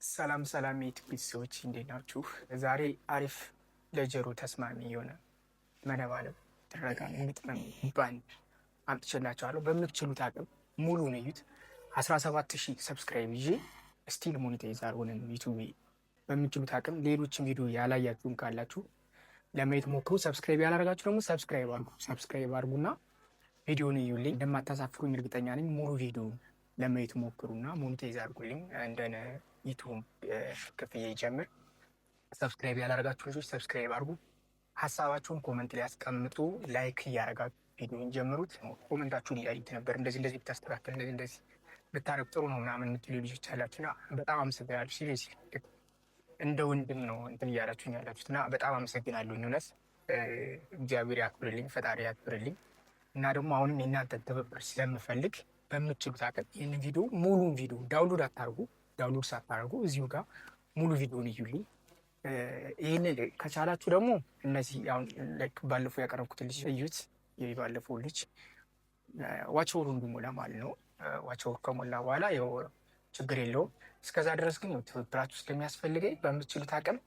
ሰላም ሰላም የኢትዮጵያ ሰዎች እንዴት ናችሁ? ዛሬ አሪፍ ለጆሮ ተስማሚ የሆነ መነባነብ ትረካ የምጥመም ባንድ አምጥቼላችኋለሁ። በምትችሉት አቅም ሙሉውን እዩት። 17,000 ሰብስክራይብ ይዤ ስቲል ሞኔታይዝ አልሆነም ዩቲዩብ። በምትችሉት አቅም ሌሎችም ቪዲዮ ያላያችሁም ካላችሁ ለማየት ሞክሩ። ሰብስክራይብ ያላደረጋችሁ ደግሞ ሰብስክራይብ አድርጉና ቪዲዮን እዩልኝ። እንደማታሳፍሩኝ እርግጠኛ ነኝ። ሙሉ ቪዲዮ ለማየት ሞክሩና ሞኔታይዝ አድርጉልኝ። እንደነ ዩቲዩብ ክፍያ ይጀምር። ሰብስክራይብ ያላደረጋችሁ ልጆች ሰብስክራይብ አድርጉ። ሀሳባችሁን ኮመንት ላይ ያስቀምጡ። ላይክ እያደረጋችሁ ቪዲዮን ጀምሩት። ኮመንታችሁን እያዩት ነበር። እንደዚህ ብታስተካከል እንደዚህ ብታረግ ጥሩ ነው ምናምን የምትሉ ልጆች አላችሁና በጣም አመሰግናለሁ። ሲሪየስሊ እንደ ወንድም ነው እንትን እያላችሁኝ ያላችሁት እና በጣም አመሰግናለሁ። እውነት እግዚአብሔር ያክብርልኝ፣ ፈጣሪ ያክብርልኝ። እና ደግሞ አሁንም የእናንተን ትብብር ስለምፈልግ በምትችሉት አቅም ይህንን ቪዲዮ ሙሉን ቪዲዮ ዳውንሎድ ሳታደርጉ እዚሁ ጋር ሙሉ ቪዲዮን እዩልኝ። ይህን ከቻላችሁ ደግሞ እነዚህ አሁን ባለፈው ያቀረብኩትን ልጅ እዩት። ባለፈው ልጅ ዋቸወሩ እንዲሞላ ማለት ነው። ዋቸወሩ ከሞላ በኋላ ያው ችግር የለውም። እስከዛ ድረስ ግን ትብብራችሁ ስለሚያስፈልገኝ በምትችሉት አቅም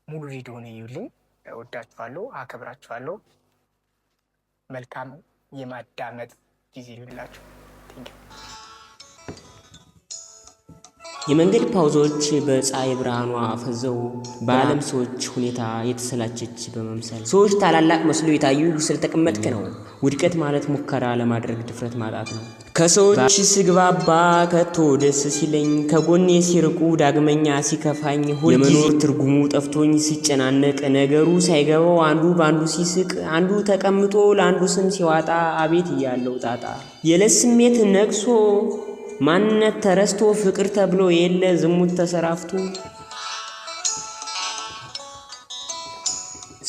ሙሉ ቪዲዮን እዩልኝ። ወዳችኋለሁ፣ አከብራችኋለሁ። መልካም የማዳመጥ ጊዜ ይሁንላችሁ። የመንገድ ፓውዛዎች በፀሐይ ብርሃኗ ፈዘው በዓለም ሰዎች ሁኔታ የተሰላቸች በመምሰል ሰዎች ታላላቅ መስሎ የታዩ ስለተቀመጥክ ነው። ውድቀት ማለት ሙከራ ለማድረግ ድፍረት ማጣት ነው። ከሰዎች ስግባባ ከቶ ደስ ሲለኝ ከጎኔ ሲርቁ ዳግመኛ ሲከፋኝ የመኖር ትርጉሙ ጠፍቶኝ ሲጨናነቅ ነገሩ ሳይገባው አንዱ በአንዱ ሲስቅ አንዱ ተቀምጦ ለአንዱ ስም ሲዋጣ አቤት እያለው ጣጣ የዕለት ስሜት ነቅሶ ማንነት ተረስቶ ፍቅር ተብሎ የለ ዝሙት ተሰራፍቶ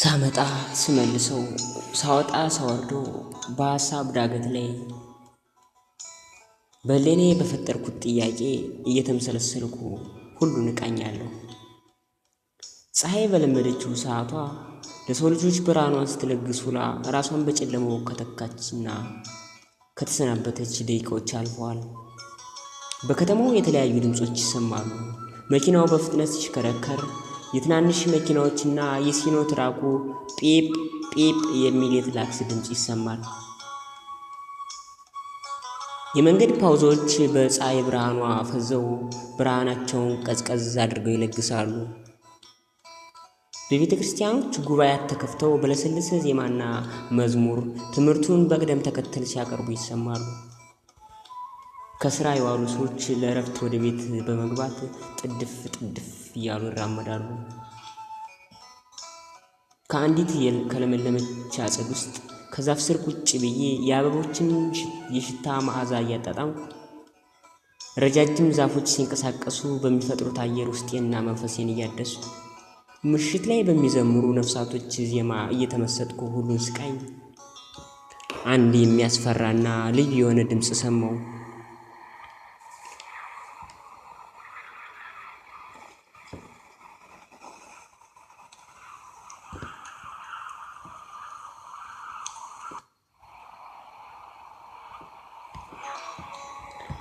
ሳመጣ ስመልሰው ሳወጣ ሳወርዶ በሀሳብ ዳገት ላይ በሌኔ በፈጠርኩት ጥያቄ እየተመሰለሰልኩ ሁሉን እቃኛለሁ። ፀሐይ በለመደችው ሰዓቷ ለሰው ልጆች ብርሃኗን ስትለግስ ውላ ራሷን በጨለማው ከተካችና ከተሰናበተች ደቂቃዎች አልፈዋል። በከተማው የተለያዩ ድምጾች ይሰማሉ። መኪናው በፍጥነት ሲሽከረከር የትናንሽ መኪናዎችና የሲኖ ትራኩ ጴፕ ጴፕ የሚል የትላክስ ድምጽ ይሰማል። የመንገድ ፓውዛዎች በፀሐይ ብርሃኗ ፈዘው ብርሃናቸውን ቀዝቀዝ አድርገው ይለግሳሉ። በቤተ ክርስቲያኖች ጉባኤያት ተከፍተው በለሰለሰ ዜማና መዝሙር ትምህርቱን በቅደም ተከተል ሲያቀርቡ ይሰማሉ። ከስራ የዋሉ ሰዎች ለእረፍት ወደ ቤት በመግባት ጥድፍ እያሉ ይራመዳሉ። ከአንዲት ከለመለመች አጸድ ውስጥ ከዛፍ ስር ቁጭ ብዬ የአበቦችን የሽታ መዓዛ እያጣጣምኩ ረጃጅም ዛፎች ሲንቀሳቀሱ በሚፈጥሩት አየር ውስጤና መንፈሴን እያደሱ ምሽት ላይ በሚዘምሩ ነፍሳቶች ዜማ እየተመሰጥኩ ሁሉን ስቃኝ አንድ የሚያስፈራና ልዩ የሆነ ድምፅ ሰማሁ።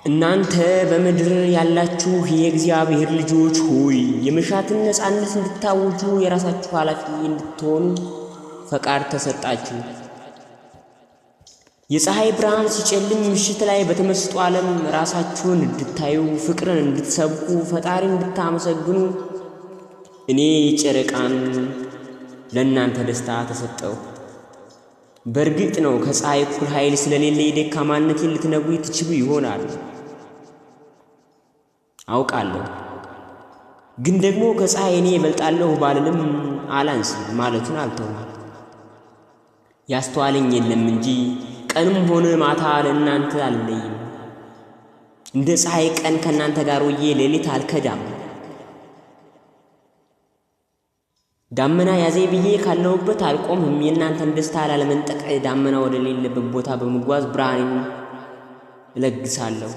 እናንተ በምድር ያላችሁ የእግዚአብሔር ልጆች ሆይ የመሻትን ነፃነት እንድታውጁ የራሳችሁ ኃላፊ እንድትሆኑ ፈቃድ ተሰጣችሁ። የፀሐይ ብርሃን ሲጨልም ምሽት ላይ በተመስጦ ዓለም ራሳችሁን እንድታዩ ፍቅርን እንድትሰብኩ ፈጣሪን እንድታመሰግኑ እኔ ጨረቃን ለእናንተ ደስታ ተሰጠው። በእርግጥ ነው ከፀሐይ እኩል ኃይል ስለሌለ የደካማነቴን ልትነግሩ ትችሉ ይሆናል አውቃለሁ። ግን ደግሞ ከፀሐይ እኔ እበልጣለሁ ባልልም አላንስም ማለቱን አልተውም። ያስተዋለኝ የለም እንጂ ቀንም ሆነ ማታ ለእናንተ አልለይም። እንደ ፀሐይ ቀን ከእናንተ ጋር ውዬ ሌሊት አልከዳም። ዳመና ያዜ ብዬ ካለሁበት አልቆምም። የእናንተን ደስታ ላለመንጠቅ ዳመና ወደ ሌለበት ቦታ በመጓዝ ብርሃኔን እለግሳለሁ።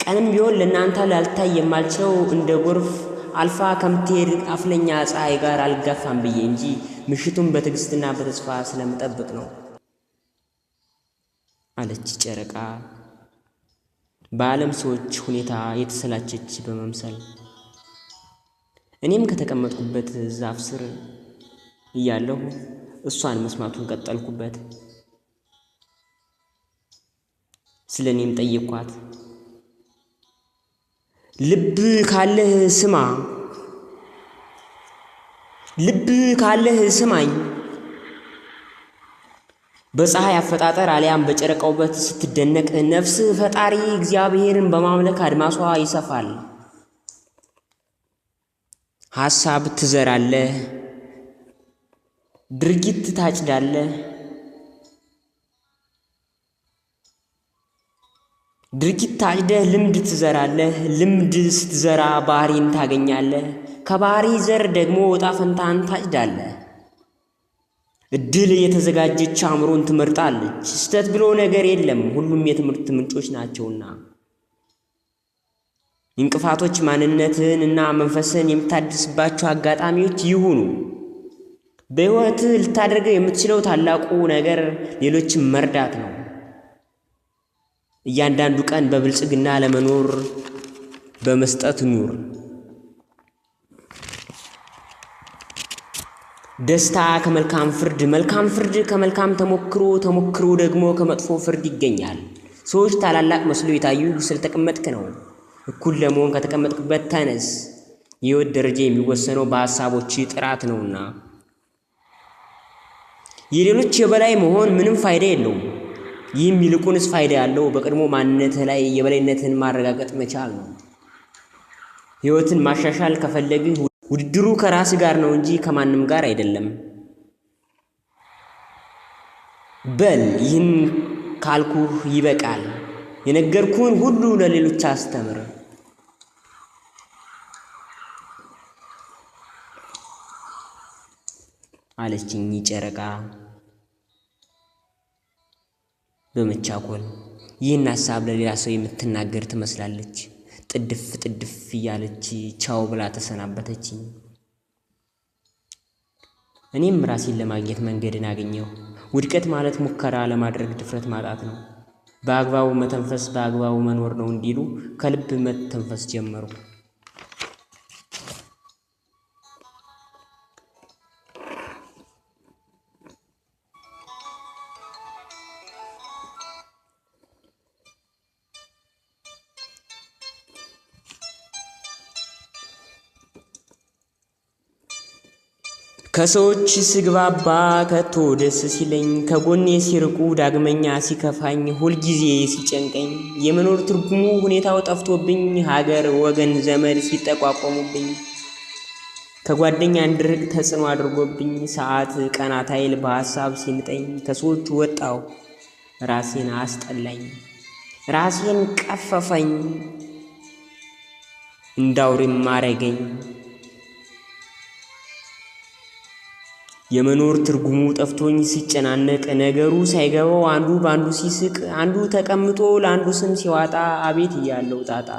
ቀንም ቢሆን ለእናንተ ላልታይ የማልችለው እንደ ጎርፍ አልፋ ከምትሄድ አፍለኛ ፀሐይ ጋር አልጋፋም ብዬ እንጂ ምሽቱን በትዕግስትና በተስፋ ስለምጠብቅ ነው አለች ጨረቃ በዓለም ሰዎች ሁኔታ የተሰላቸች በመምሰል እኔም ከተቀመጥኩበት ዛፍ ስር እያለሁ እሷን መስማቱን ቀጠልኩበት። ስለኔም ጠየቅኳት። ልብ ካለህ ስማ፣ ልብ ካለህ ስማኝ። በፀሐይ አፈጣጠር አሊያም በጨረቃ ውበት ስትደነቅ ነፍስህ ፈጣሪ እግዚአብሔርን በማምለክ አድማሷ ይሰፋል። ሐሳብ ትዘራለህ፣ ድርጊት ታጭዳለህ። ድርጊት ታጭደህ ልምድ ትዘራለህ። ልምድ ስትዘራ ባህሪን ታገኛለህ። ከባህሪ ዘር ደግሞ ዕጣ ፈንታን ታጭዳለህ። እድል የተዘጋጀች አእምሮን ትመርጣለች። ስህተት ብሎ ነገር የለም፣ ሁሉም የትምህርት ምንጮች ናቸውና። እንቅፋቶች ማንነትህን እና መንፈስህን የምታድስባቸው አጋጣሚዎች ይሁኑ። በሕይወትህ ልታደርገው የምትችለው ታላቁ ነገር ሌሎችን መርዳት ነው። እያንዳንዱ ቀን በብልጽግና ለመኖር በመስጠት ኑር። ደስታ ከመልካም ፍርድ፣ መልካም ፍርድ ከመልካም ተሞክሮ፣ ተሞክሮ ደግሞ ከመጥፎ ፍርድ ይገኛል። ሰዎች ታላላቅ መስሎ የታዩ ስለተቀመጥክ ነው። እኩል ለመሆን ከተቀመጥክበት ተነስ። የሕይወት ደረጃ የሚወሰነው በሐሳቦች ጥራት ነውና የሌሎች የበላይ መሆን ምንም ፋይዳ የለውም። ይህም ይልቁንስ ፋይዳ ያለው በቀድሞ ማንነትህ ላይ የበላይነትን ማረጋገጥ መቻል ነው። ሕይወትን ማሻሻል ከፈለግህ ውድድሩ ከራስ ጋር ነው እንጂ ከማንም ጋር አይደለም። በል ይህን ካልኩህ ይበቃል። የነገርኩህን ሁሉ ለሌሎች አስተምር አለችኝ ጨረቃ በመቻኮል። ይህን ሐሳብ ለሌላ ሰው የምትናገር ትመስላለች። ጥድፍ ጥድፍ እያለች ቻው ብላ ተሰናበተችኝ። እኔም ራሴን ለማግኘት መንገድን አገኘሁ። ውድቀት ማለት ሙከራ ለማድረግ ድፍረት ማጣት ነው። በአግባቡ መተንፈስ በአግባቡ መኖር ነው እንዲሉ ከልብ መተንፈስ ጀመሩ። ከሰዎች ስግባባ ከቶ ደስ ሲለኝ፣ ከጎኔ ሲርቁ ዳግመኛ ሲከፋኝ፣ ሁልጊዜ ሲጨንቀኝ፣ የመኖር ትርጉሙ ሁኔታው ጠፍቶብኝ፣ ሀገር ወገን ዘመድ ሲጠቋቆሙብኝ፣ ከጓደኛ እንድርቅ ተጽዕኖ አድርጎብኝ፣ ሰዓት ቀናት ኃይል በሐሳብ ሲንጠኝ፣ ከሰዎች ወጣው ራሴን አስጠላኝ፣ ራሴን ቀፈፈኝ፣ እንዳውሬም አረገኝ። የመኖር ትርጉሙ ጠፍቶኝ ሲጨናነቅ፣ ነገሩ ሳይገባው አንዱ ባንዱ ሲስቅ፣ አንዱ ተቀምጦ ለአንዱ ስም ሲዋጣ፣ አቤት እያለው ጣጣ።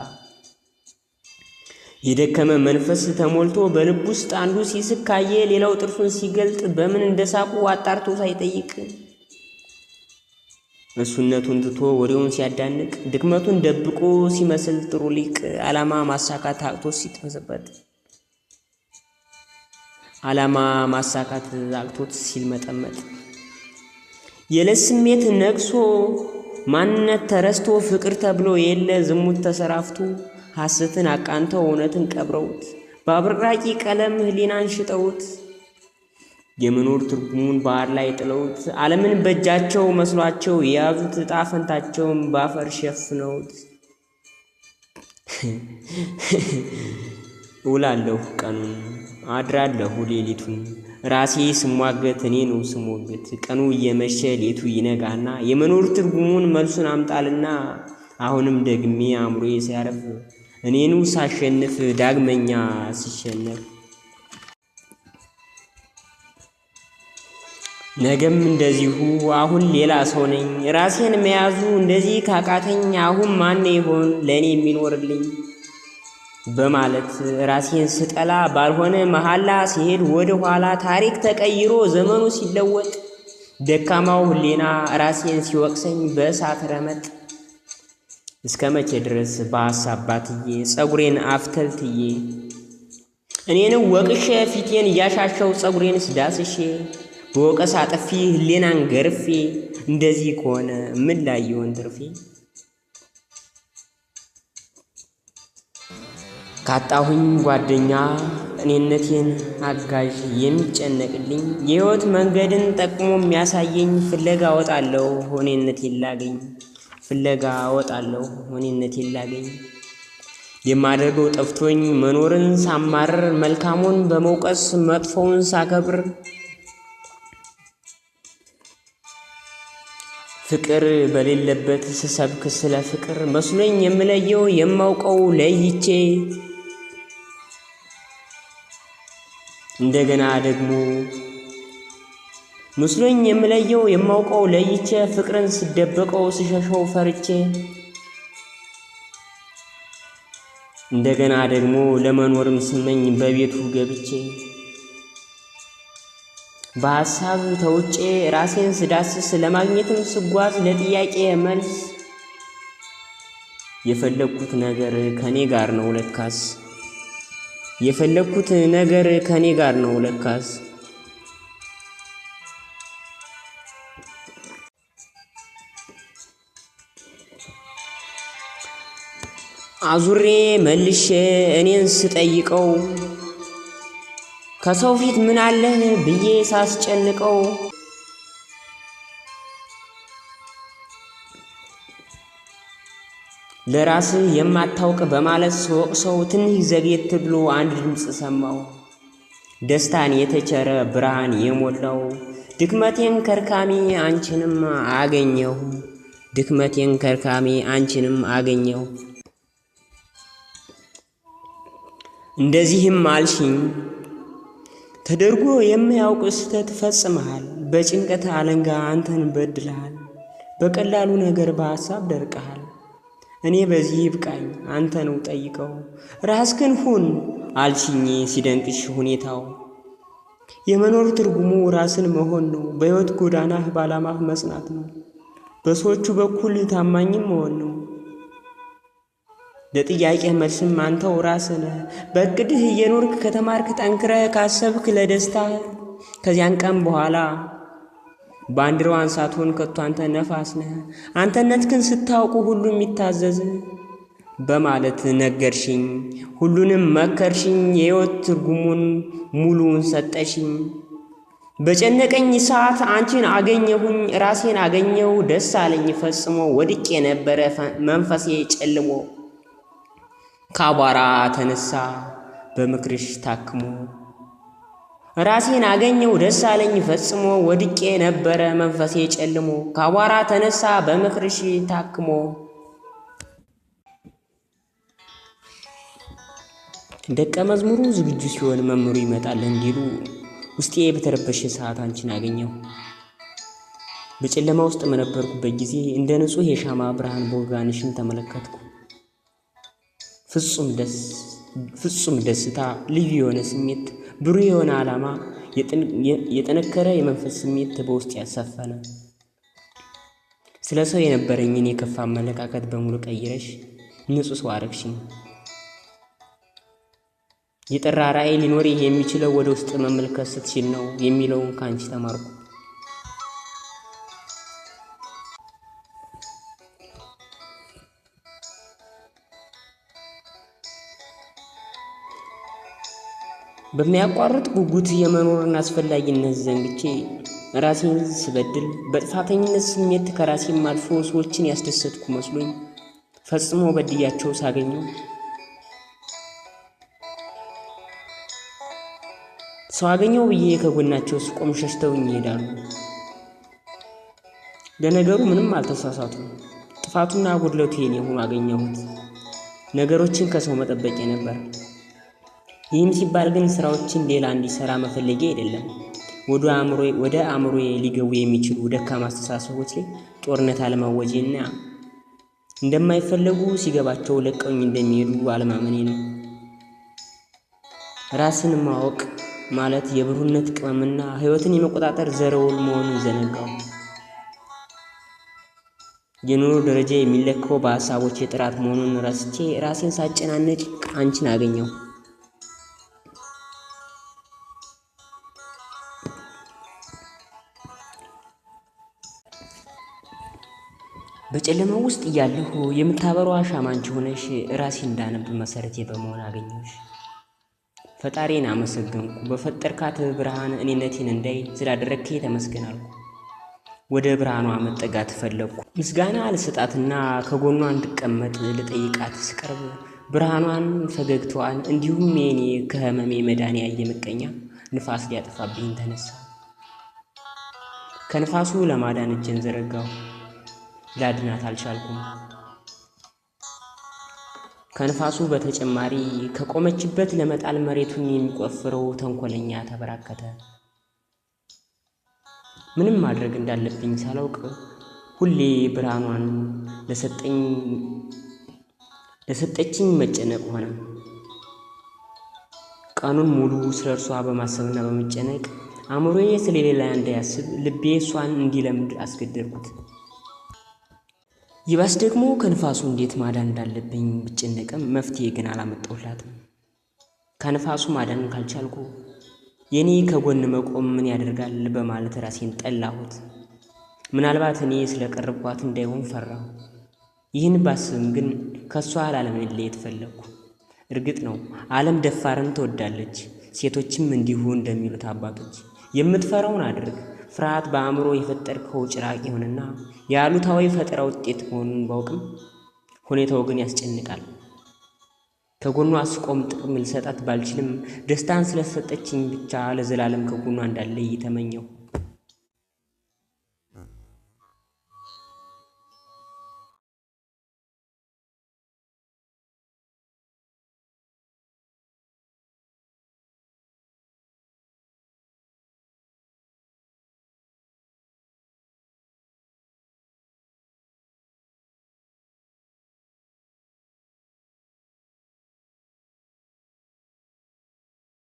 የደከመ መንፈስ ተሞልቶ በልብ ውስጥ አንዱ ሲስቅ ካየ፣ ሌላው ጥርሱን ሲገልጥ በምን እንደሳቁ አጣርቶ ሳይጠይቅ፣ እሱነቱን ትቶ ወሬውን ሲያዳንቅ፣ ድክመቱን ደብቆ ሲመስል ጥሩ ሊቅ፣ ዓላማ ማሳካት አቅቶ ሲጥበሰበት፣ ዓላማ ማሳካት አቅቶት ሲልመጠመጥ፣ የዕለት ስሜት ነግሶ ማንነት ተረስቶ፣ ፍቅር ተብሎ የለ ዝሙት ተሰራፍቶ፣ ሐሰትን አቃንተው እውነትን ቀብረውት፣ በአብራቂ ቀለም ህሊናን ሽጠውት፣ የመኖር ትርጉሙን ባህር ላይ ጥለውት፣ ዓለምን በእጃቸው መስሏቸው የያዙት ዕጣ ፈንታቸውን ባፈር ሸፍነውት፣ እውላለሁ ቀኑን አድራለሁ ሌሊቱን፣ ራሴ ስሟገት እኔኑ ስሞግት፣ ቀኑ እየመሸ ሌቱ ይነጋና፣ የመኖር ትርጉሙን መልሱን አምጣልና፣ አሁንም ደግሜ አእምሮዬ ሲያረፍ፣ እኔኑ ሳሸንፍ ዳግመኛ ሲሸነፍ፣ ነገም እንደዚሁ አሁን ሌላ ሰው ነኝ። ራሴን መያዙ እንደዚህ ካቃተኝ፣ አሁን ማን ይሆን ለእኔ የሚኖርልኝ በማለት ራሴን ስጠላ ባልሆነ መሐላ ሲሄድ ወደ ኋላ፣ ታሪክ ተቀይሮ ዘመኑ ሲለወጥ፣ ደካማው ህሊና ራሴን ሲወቅሰኝ በእሳት ረመጥ፣ እስከ መቼ ድረስ በሐሳብ ባትዬ ጸጉሬን አፍተልትዬ እኔንም ወቅሼ ፊቴን እያሻሸው ጸጉሬንስ ዳስሼ በወቀሳ ጥፊ ህሌናን ገርፌ እንደዚህ ከሆነ ምን ላይ ይሆን ትርፌ? ካጣሁኝ ጓደኛ እኔነቴን አጋዥ የሚጨነቅልኝ የህይወት መንገድን ጠቅሞ የሚያሳየኝ ፍለጋ እወጣለሁ እኔነቴን ላገኝ ፍለጋ እወጣለሁ እኔነቴን ላገኝ የማደርገው ጠፍቶኝ መኖርን ሳማርር መልካሙን በመውቀስ መጥፎውን ሳከብር ፍቅር በሌለበት ስሰብክ ስለ ፍቅር መስሎኝ የምለየው የማውቀው ለይቼ እንደገና ደግሞ መስሎኝ የምለየው የማውቀው ለይቼ ፍቅርን ስደበቀው ስሸሸው ፈርቼ እንደገና ደግሞ ለመኖርም ስመኝ በቤቱ ገብቼ በሐሳብ ተውጬ ራሴን ስዳስስ ለማግኘትም ስጓዝ ለጥያቄ መልስ የፈለኩት ነገር ከኔ ጋር ነው ለካስ የፈለኩት ነገር ከኔ ጋር ነው ለካስ አዙሬ መልሼ እኔን ስጠይቀው ከሰው ፊት ምን አለህ ብዬ ሳስጨንቀው ለራስህ የማታውቅ በማለት ስወቅሰው ትንሽ ዘግየት ብሎ አንድ ድምፅ ሰማው ደስታን የተቸረ ብርሃን የሞላው ድክመቴን ከርካሚ አንቺንም አገኘሁ ድክመቴን ከርካሚ አንቺንም አገኘሁ እንደዚህም አልሽኝ ተደርጎ የማያውቅ ስህተት ፈጽመሃል በጭንቀት አለንጋ አንተን በድለሃል በቀላሉ ነገር በሐሳብ ደርቀሃል እኔ በዚህ ይብቃኝ አንተን ጠይቀው ራስህን ሁን አልሽኝ ሲደንቅሽ ሁኔታው የመኖር ትርጉሙ ራስን መሆን ነው በሕይወት ጎዳናህ ባላማህ መጽናት ነው በሰዎቹ በኩል ታማኝም መሆን ነው ለጥያቄ መልስም አንተው ራስህ ነህ በእቅድህ እየኖርክ ከተማርክ ጠንክረህ ካሰብክ ለደስታ ከዚያን ቀን በኋላ ባንዲራዋን ሳትሆን ከቶ አንተ ነፋስ ነህ አንተነትህን ስታውቁ ሁሉም የሚታዘዝ በማለት ነገርሽኝ ሁሉንም መከርሽኝ የሕይወት ትርጉሙን ሙሉውን ሰጠሽኝ በጨነቀኝ ሰዓት አንቺን አገኘሁኝ ራሴን አገኘሁ ደስ አለኝ ፈጽሞ ወድቄ ነበረ መንፈሴ ጨልሞ ካቧራ ተነሳ በምክርሽ ታክሞ ራሴን አገኘው ደስ አለኝ ፈጽሞ ወድቄ ነበረ መንፈሴ ጨልሞ ካቧራ ተነሳ በምክርሽ ታክሞ ደቀ መዝሙሩ ዝግጁ ሲሆን መምህሩ ይመጣል እንዲሉ ውስጤ በተረበሸ ሰዓት አንቺን አገኘሁ በጨለማ ውስጥ በነበርኩበት ጊዜ እንደ ንጹህ የሻማ ብርሃን ቦጋንሽን ተመለከትኩ ፍጹም ደስታ ልዩ የሆነ ስሜት ብሩህ የሆነ ዓላማ የጠነከረ የመንፈስ ስሜት በውስጥ ያሰፈነ ስለ ሰው የነበረኝን የከፋ አመለካከት በሙሉ ቀይረሽ ንጹህ ሰው አረግሽኝ የጠራ ራዕይ ሊኖር የሚችለው ወደ ውስጥ መመልከት ስትችል ነው የሚለውን ካንቺ ተማርኩ በሚያቋርጥ ጉጉት የመኖርን አስፈላጊነት ዘንግቼ ራሴን ስበድል በጥፋተኝነት ስሜት ከራሴም አልፎ ሰዎችን ያስደሰትኩ መስሎኝ ፈጽሞ በድያቸው ሳገኘው ሰው አገኘው ብዬ ከጎናቸው ስቆም ሸሽተውኝ ይሄዳሉ ለነገሩ ምንም አልተሳሳቱም ጥፋቱና ጉድለቱ የኔ ሆኖ አገኘሁት ነገሮችን ከሰው መጠበቅ ነበር ይህም ሲባል ግን ስራዎችን ሌላ እንዲሰራ መፈለጌ አይደለም ወደ አእምሮዬ ሊገቡ የሚችሉ ደካማ አስተሳሰቦች ላይ ጦርነት አለማወጄና እንደማይፈለጉ ሲገባቸው ለቀውኝ እንደሚሄዱ አለማመኔ ነው ራስን ማወቅ ማለት የብሩህነት ቅመምና ህይወትን የመቆጣጠር ዘረውል መሆኑን ዘነጋው የኑሮ ደረጃ የሚለካው በሀሳቦች የጥራት መሆኑን ረስቼ ራሴን ሳጨናንቅ አንቺን አገኘው። በጨለማው ውስጥ እያለሁ የምታበረው ሻማ አንቺ ሆነሽ ራሴን እንዳነብ መሰረቴ በመሆን አገኘሁሽ። ፈጣሪን አመሰገንኩ። በፈጠርካት ብርሃን እኔነቴን እንዳይ ስላደረግከኝ ተመስገን አልኩ። ወደ ብርሃኗ መጠጋት ፈለግኩ። ምስጋና ልሰጣትና ከጎኗ እንድቀመጥ ልጠይቃት ስቀርብ ብርሃኗን፣ ፈገግታዋን እንዲሁም የኔ ከህመሜ መዳን ያየ ምቀኛ ንፋስ ሊያጠፋብኝ ተነሳ። ከንፋሱ ለማዳን እጄን ዘረጋሁ። ላድናት አልቻልኩም። ከንፋሱ በተጨማሪ ከቆመችበት ለመጣል መሬቱን የሚቆፍረው ተንኮለኛ ተበራከተ። ምንም ማድረግ እንዳለብኝ ሳላውቅ ሁሌ ብርሃኗን ለሰጠችኝ መጨነቅ ሆነ። ቀኑን ሙሉ ስለ እርሷ በማሰብና በመጨነቅ አእምሮዬ ስለሌላ እንዳያስብ ልቤ እሷን እንዲለምድ አስገደድኩት። ይባስ ደግሞ ከንፋሱ እንዴት ማዳን እንዳለብኝ ብጨነቅም መፍትሄ ግን አላመጣሁላትም። ከንፋሱ ማዳን ካልቻልኩ የኔ ከጎን መቆም ምን ያደርጋል በማለት ራሴን ጠላሁት። ምናልባት እኔ ስለቀረብኳት እንዳይሆን ፈራሁ። ይህን ባስብም ግን ከሷ ላለመለየት ፈለግኩ። እርግጥ ነው ዓለም ደፋርን ትወዳለች። ሴቶችም እንዲሁ እንደሚሉት አባቶች የምትፈራውን አድርግ። ፍርሃት በአእምሮ የፈጠርከው ጭራቅ ይሆንና የአሉታዊ ፈጠራ ውጤት መሆኑን ባውቅም ሁኔታው ግን ያስጨንቃል። ከጎኗ ስቆም ጥቅም ልሰጣት ባልችልም ደስታን ስለሰጠችኝ ብቻ ለዘላለም ከጎኗ እንዳለይ ተመኘሁ።